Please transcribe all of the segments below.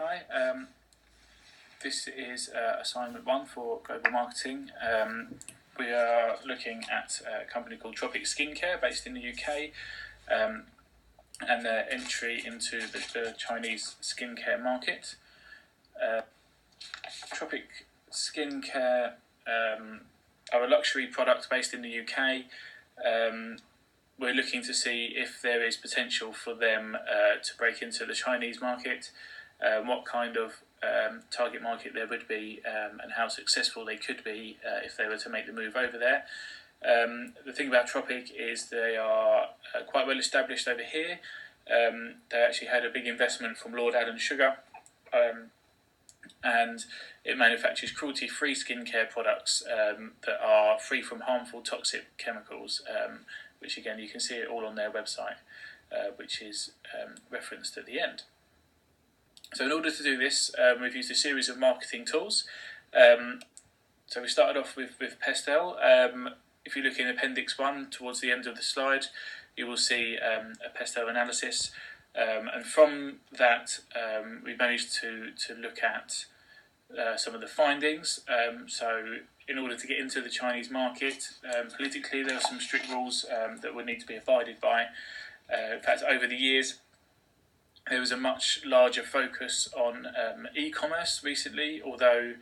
Hi, this is assignment 1 for global marketing. We are looking at a company called Tropic Skincare based in the UK and their entry into the Chinese skincare market. Tropic Skincare are a luxury product based in the UK. We're looking to see if there is potential for them to break into the Chinese market, what kind of target market there would be, and how successful they could be if they were to make the move over there. The thing about Tropic is they are quite well established over here. They actually had a big investment from Lord Alan Sugar, and it manufactures cruelty-free skincare products that are free from harmful toxic chemicals, which again you can see it all on their website, which is referenced at the end. So in order to do this, we've used a series of marketing tools. So we started off with pestle. If you look in Appendix 1 towards the end of the slide, you will see a pestle analysis. And from that, we managed to look at some of the findings. So in order to get into the Chinese market, politically there are some strict rules that would need to be abided by. In fact, over the years, there was a much larger focus on e-commerce recently, although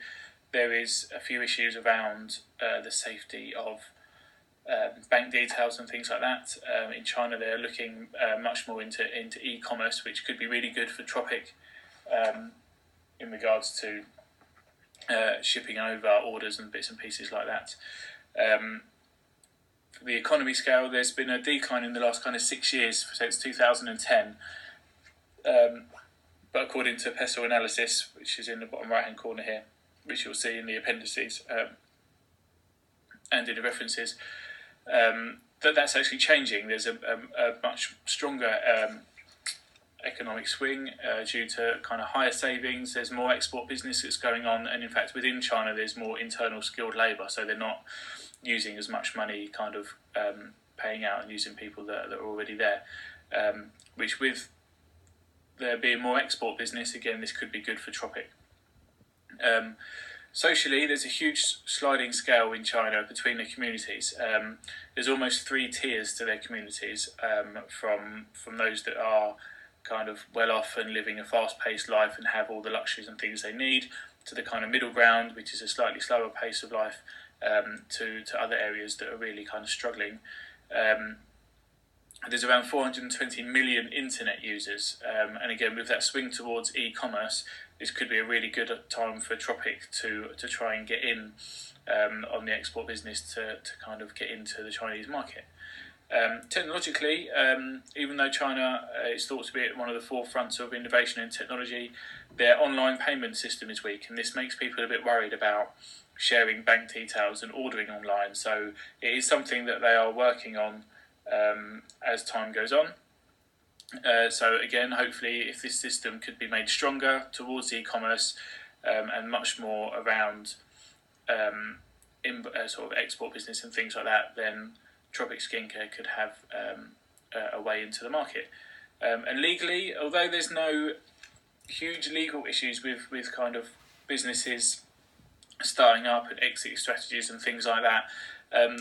there is a few issues around the safety of bank details and things like that. In China, they're looking much more into e-commerce, which could be really good for Tropic in regards to shipping over orders and bits and pieces like that. For the economy scale, there's been a decline in the last kind of 6 years, since 2010. But according to pestle analysis, which is in the bottom right hand corner here, which you'll see in the appendices and in the references, that's actually changing. There's a much stronger economic swing due to kind of higher savings. There's more export business that's going on, and in fact within China there's more internal skilled labour, so they're not using as much money kind of paying out and using people that are already there, which with there being more export business, again, this could be good for Tropic. Socially, there's a huge sliding scale in China between the communities. There's almost 3 tiers to their communities, from those that are kind of well off and living a fast-paced life and have all the luxuries and things they need, to the kind of middle ground, which is a slightly slower pace of life, to other areas that are really kind of struggling. There's around 420 million internet users, and again with that swing towards e-commerce, this could be a really good time for Tropic to try and get in on the export business to kind of get into the Chinese market. Technologically, even though China is thought to be at one of the forefronts of innovation in technology, their online payment system is weak, and this makes people a bit worried about sharing bank details and ordering online. So it is something that they are working on as time goes on. So again, hopefully if this system could be made stronger towards e-commerce and much more around sort of export business and things like that, then Tropic Skincare could have a way into the market. And legally, although there's no huge legal issues with kind of businesses starting up and exit strategies and things like that,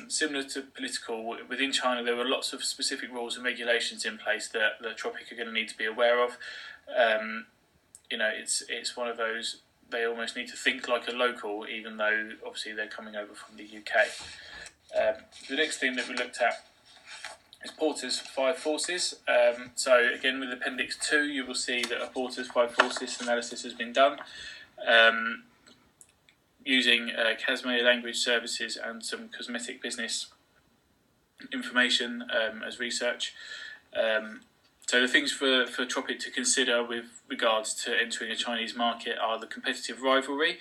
similar to political, within China there were lots of specific rules and regulations in place that Tropic are going to need to be aware of. It's one of those, they almost need to think like a local, even though obviously they're coming over from the UK. The next thing that we looked at is Porter's 5 forces. So again with Appendix 2 you will see that a Porter's 5 forces analysis has been done, using Casimir language services and some cosmetic business information as research. So the things for Tropic to consider with regards to entering a Chinese market are the competitive rivalry.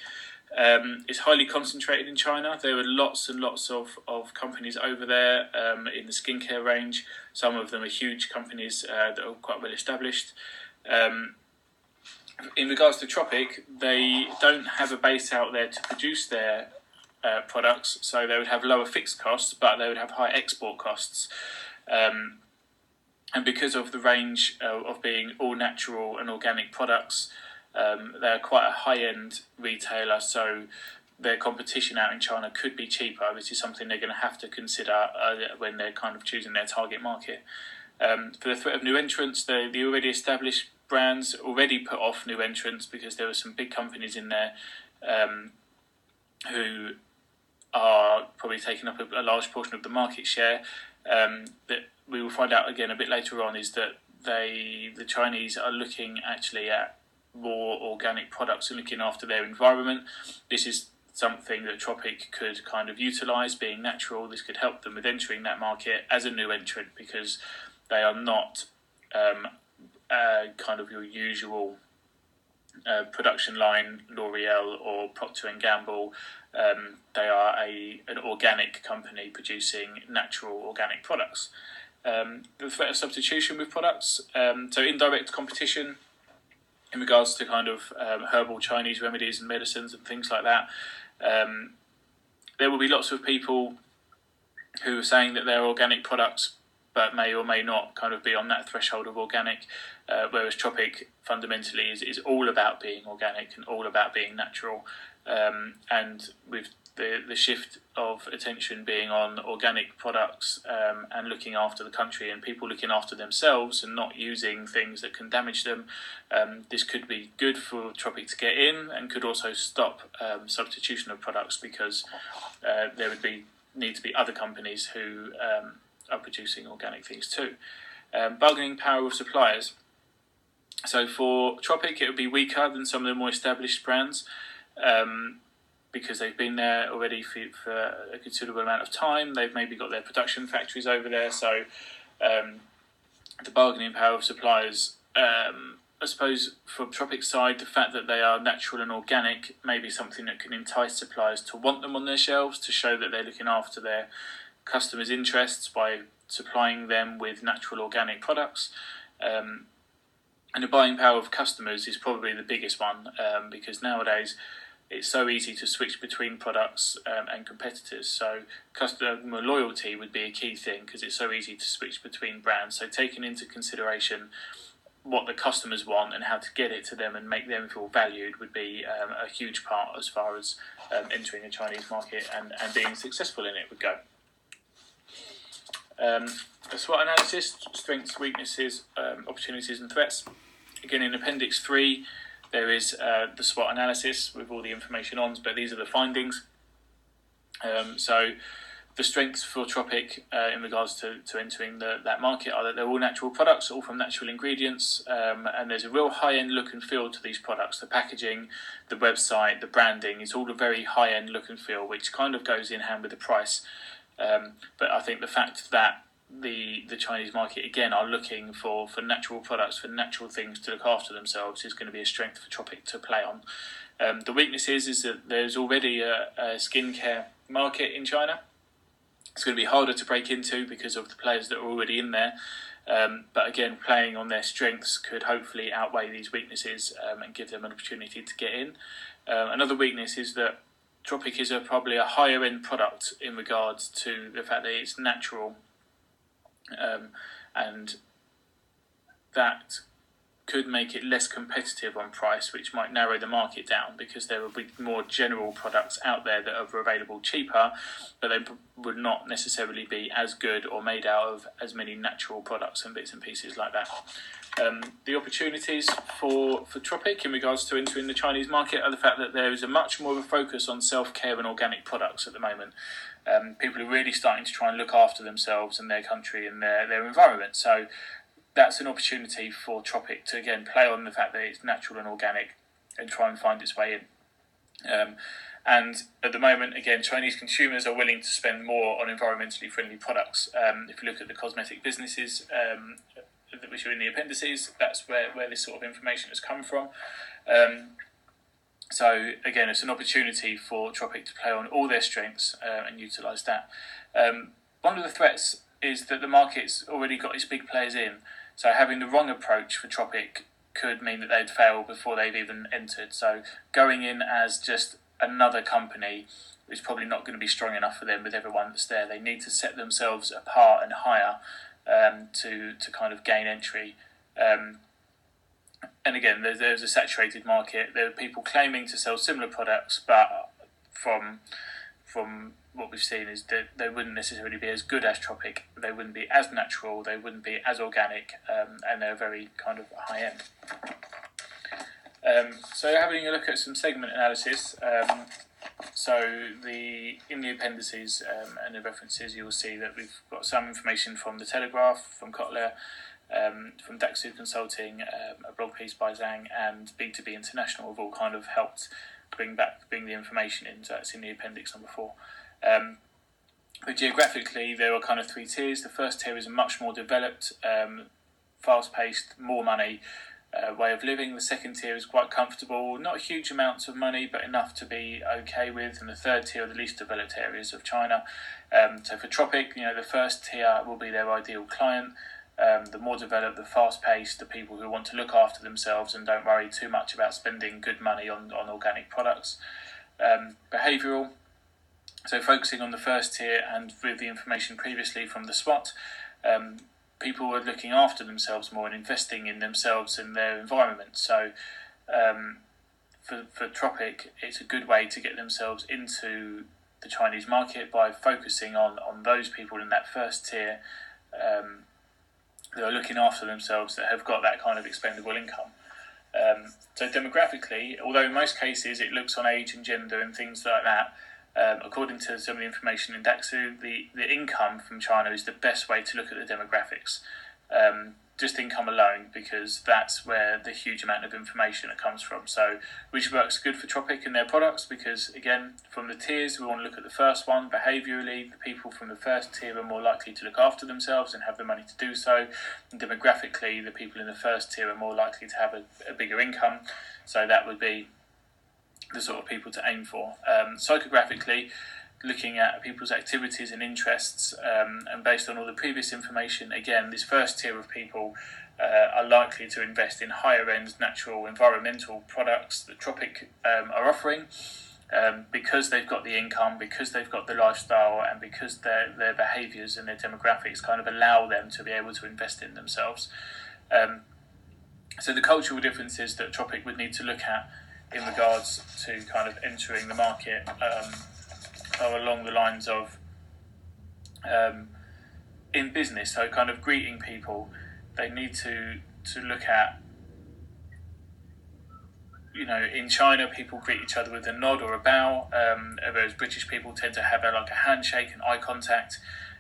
It's highly concentrated in China. There are lots and lots of companies over there in the skincare range. Some of them are huge companies that are quite well established. In regards to Tropic, they don't have a base out there to produce their products, so they would have lower fixed costs, but they would have high export costs. And because of the range of being all natural and organic products, They're quite a high-end retailer, so their competition out in China could be cheaper. This is something they're going to have to consider when they're kind of choosing their target market. For the threat of new entrants, the already established brands already put off new entrants because there were some big companies in there who are probably taking up a large portion of the market share. That we will find out again a bit later on is that the Chinese are looking actually at more organic products and looking after their environment. This is something that Tropic could kind of utilise, being natural. This could help them with entering that market as a new entrant because they are not kind of your usual production line, L'Oreal or Procter & Gamble. They are an organic company producing natural organic products. The threat of substitution with products, so indirect competition in regards to kind of herbal Chinese remedies and medicines and things like that. There will be lots of people who are saying that they're organic products but may or may not kind of be on that threshold of organic, whereas Tropic fundamentally is all about being organic and all about being natural. And with the shift of attention being on organic products and looking after the country and people looking after themselves and not using things that can damage them, this could be good for Tropic to get in and could also stop substitution of products because there would need to be other companies who are producing organic things too. Bargaining power of suppliers. So for Tropic, it would be weaker than some of the more established brands because they've been there already for a considerable amount of time. They've maybe got their production factories over there. So the bargaining power of suppliers, I suppose for Tropic's side, the fact that they are natural and organic may be something that can entice suppliers to want them on their shelves, to show that they're looking after their customers' interests by supplying them with natural organic products. And the buying power of customers is probably the biggest one because nowadays it's so easy to switch between products and competitors. So customer loyalty would be a key thing because it's so easy to switch between brands. So taking into consideration what the customers want and how to get it to them and make them feel valued would be a huge part as far as entering the Chinese market and being successful in it would go. A SWOT analysis, strengths, weaknesses, opportunities and threats. Again, in Appendix 3, there is the SWOT analysis with all the information on, but these are the findings. So the strengths for Tropic in regards to entering that market are that they're all natural products, all from natural ingredients, and there's a real high-end look and feel to these products. The packaging, the website, the branding, it's all a very high-end look and feel, which kind of goes in hand with the price. But I think the fact that the Chinese market again are looking for natural products, for natural things to look after themselves is going to be a strength for Tropic to play on. The weakness is that there's already a skincare market in China. It's going to be harder to break into because of the players that are already in there. But again, playing on their strengths could hopefully outweigh these weaknesses and give them an opportunity to get in. Another weakness is that Tropic is probably a higher end product in regards to the fact that it's natural, and that could make it less competitive on price, which might narrow the market down because there will be more general products out there that are available cheaper, but they would not necessarily be as good or made out of as many natural products and bits and pieces like that. The opportunities for Tropic in regards to entering the Chinese market are the fact that there is a much more of a focus on self-care and organic products at the moment. People are really starting to try and look after themselves and their country and their environment. So that's an opportunity for Tropic to again play on the fact that it's natural and organic and try and find its way in. And at the moment, again, Chinese consumers are willing to spend more on environmentally friendly products. If you look at the cosmetic businesses, which are in the appendices, that's where this sort of information has come from. So again, it's an opportunity for Tropic to play on all their strengths and utilise that. One of the threats is that the market's already got its big players in, so having the wrong approach for Tropic could mean that they'd fail before they've even entered. So going in as just another company is probably not going to be strong enough for them with everyone that's there. They need to set themselves apart and higher to kind of gain entry. and again, there's a saturated market. There are people claiming to sell similar products, but from what we've seen is that they wouldn't necessarily be as good as Tropic. They wouldn't be as natural. They wouldn't be as organic, and they're very kind of high end. So having a look at some segment analysis. So in the appendices and the references, you will see that we've got some information from the Telegraph, from Kotler, from Daxu Consulting, a blog piece by Zhang, and B2B International have all kind of helped bring the information in. So that's in the appendix number 4. But geographically, there are kind of 3 tiers. The first tier is a much more developed, fast-paced, more money way of living. The second tier is quite comfortable, not huge amounts of money, but enough to be okay with. And the third tier are the least developed areas of China. So for Tropic, the first tier will be their ideal client. The more developed, the fast-paced, the people who want to look after themselves and don't worry too much about spending good money on organic products. Behavioural, so focusing on the first tier and with the information previously from the SWOT, people are looking after themselves more and investing in themselves and their environment. So for Tropic, it's a good way to get themselves into the Chinese market by focusing on those people in that first tier that are looking after themselves, that have got that kind of expendable income. So demographically, although in most cases it looks on age and gender and things like that, according to some of the information in Daxu, the income from China is the best way to look at the demographics. Just income alone, because that's where the huge amount of information that comes from. So, which works good for Tropic and their products, because again, from the tiers, we want to look at the first one. Behaviourally, the people from the first tier are more likely to look after themselves and have the money to do so. And demographically, the people in the first tier are more likely to have a bigger income. So that would be the sort of people to aim for. Psychographically, looking at people's activities and interests, and based on all the previous information, again, this first tier of people are likely to invest in higher end natural environmental products that Tropic are offering, because they've got the income, because they've got the lifestyle, and because their behaviours and their demographics kind of allow them to be able to invest in themselves. So the cultural differences that Tropic would need to look at in regards to kind of entering the market are along the lines of in business, so kind of greeting people. They need to look at, in China people greet each other with a nod or a bow, whereas British people tend to have a handshake and eye contact.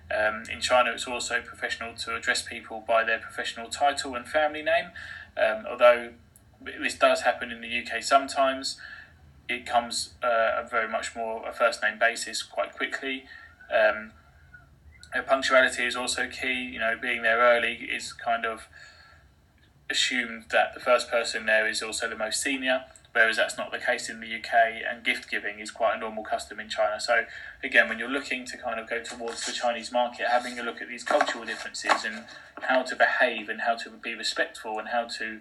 In China, it's also professional to address people by their professional title and family name, although this does happen in the UK sometimes. It comes very much more a first name basis quite quickly. Punctuality is also key. Being there early is kind of assumed that the first person there is also the most senior, whereas that's not the case in the UK, and gift giving is quite a normal custom in China. So again, when you're looking to kind of go towards the Chinese market, having a look at these cultural differences and how to behave and how to be respectful and how to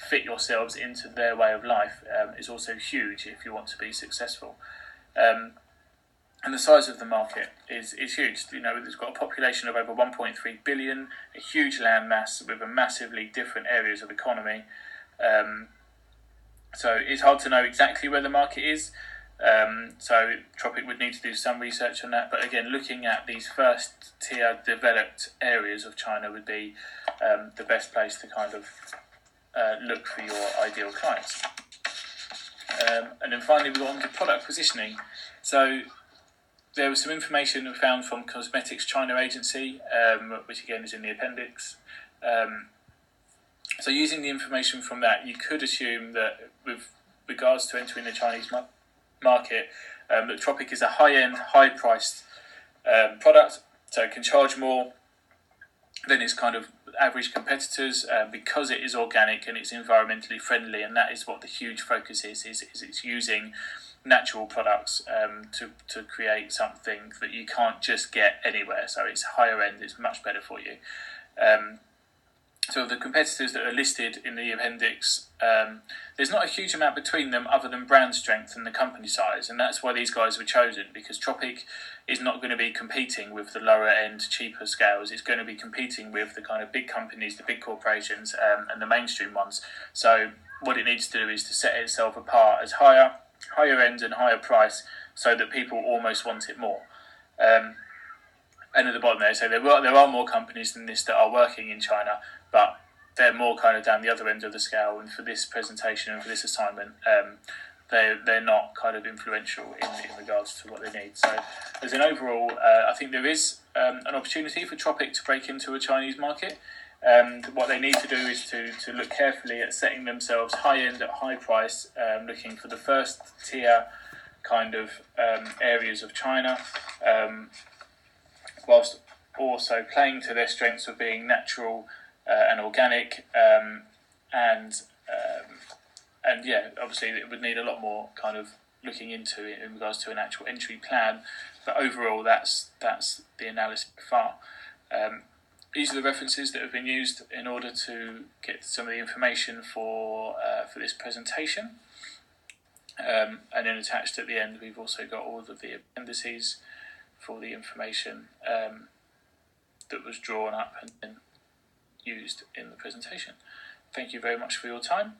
fit yourselves into their way of life is also huge if you want to be successful. And the size of the market is huge. It's got a population of over 1.3 billion, a huge land mass with a massively different areas of economy. So it's hard to know exactly where the market is. So Tropic would need to do some research on that. But again, looking at these first tier developed areas of China would be the best place to kind of look for your ideal clients. And then finally, we got on to product positioning. So there was some information found from Cosmetics China Agency, which again is in the appendix. So using the information from that, you could assume that with regards to entering the Chinese market, that Tropic is a high-end, high-priced product, so it can charge more than its kind of average competitors, because it is organic and it's environmentally friendly, and that is what the huge focus is it's using natural products to create something that you can't just get anywhere. So it's higher end, it's much better for you. So the competitors that are listed in the appendix, there's not a huge amount between them other than brand strength and the company size, and that's why these guys were chosen, because Tropic is not going to be competing with the lower end, cheaper scales. It's going to be competing with the kind of big companies, the big corporations, and the mainstream ones. So what it needs to do is to set itself apart as higher end and higher price, so that people almost want it more. And at the bottom there, so there are more companies than this that are working in China, but they're more kind of down the other end of the scale. And for this presentation and for this assignment, they're not kind of influential in regards to what they need. So as an overall, I think there is an opportunity for Tropic to break into a Chinese market. What they need to do is to look carefully at setting themselves high end at high price, looking for the first tier kind of areas of China, whilst also playing to their strengths of being natural and organic, and yeah, obviously it would need a lot more kind of looking into it in regards to an actual entry plan. But overall, that's the analysis so far. These are the references that have been used in order to get some of the information for this presentation. And then attached at the end, we've also got all of the appendices for the information that was drawn up and then used in the presentation. Thank you very much for your time.